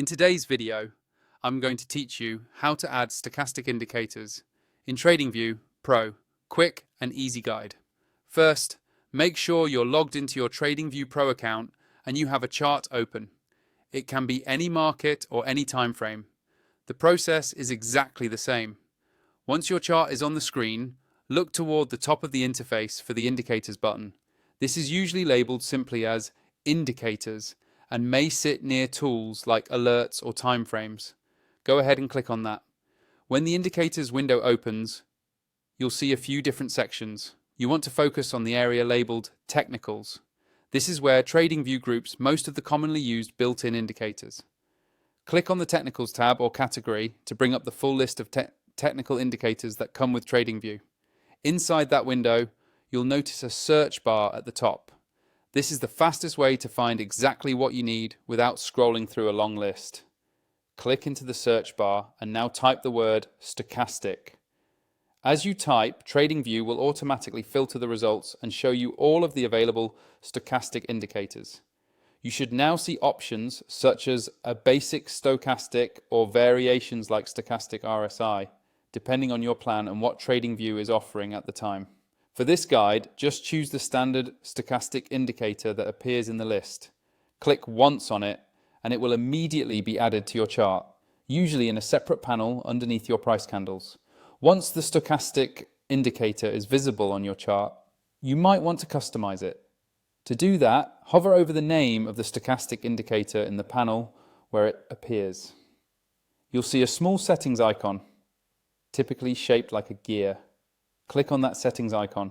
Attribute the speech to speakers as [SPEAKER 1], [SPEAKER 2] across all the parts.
[SPEAKER 1] In today's video, I'm going to teach you how to add stochastic indicators in TradingView Pro, quick and easy guide. First, make sure you're logged into your TradingView Pro account and you have a chart open. It can be any market or any time frame. The process is exactly the same. Once your chart is on the screen, look toward the top of the interface for the Indicators button. This is usually labeled simply as Indicators and may sit near tools like alerts or timeframes. Go ahead and click on that. When the Indicators window opens, you'll see a few different sections. You want to focus on the area labeled Technicals. This is where TradingView groups most of the commonly used built-in indicators. Click on the Technicals tab or category to bring up the full list of technical indicators that come with TradingView. Inside that window, you'll notice a search bar at the top. This is the fastest way to find exactly what you need without scrolling through a long list. Click into the search bar and now type the word stochastic. As you type, TradingView will automatically filter the results and show you all of the available stochastic indicators. You should now see options such as a basic stochastic or variations like stochastic RSI, depending on your plan and what TradingView is offering at the time. For this guide, just choose the standard stochastic indicator that appears in the list. Click once on it and it will immediately be added to your chart, usually in a separate panel underneath your price candles. Once the stochastic indicator is visible on your chart, you might want to customize it. To do that, hover over the name of the stochastic indicator in the panel where it appears. You'll see a small settings icon, typically shaped like a gear. Click on that settings icon.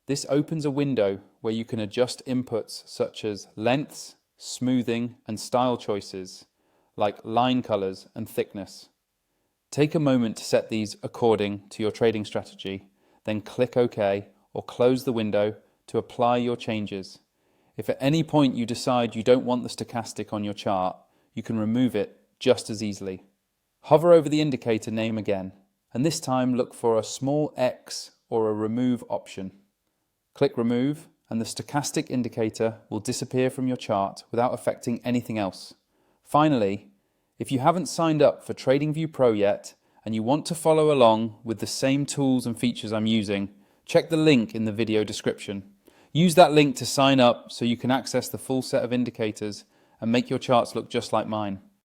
[SPEAKER 1] This opens a window where you can adjust inputs such as lengths, smoothing, and style choices like line colors and thickness. Take a moment to set these according to your trading strategy, then click OK or close the window to apply your changes. If at any point you decide you don't want the stochastic on your chart, you can remove it just as easily. Hover over the indicator name again, and this time look for a small X or a remove option. Click remove and the stochastic indicator will disappear from your chart without affecting anything else. Finally, if you haven't signed up for TradingView Pro yet and you want to follow along with the same tools and features I'm using, check the link in the video description. Use that link to sign up so you can access the full set of indicators and make your charts look just like mine.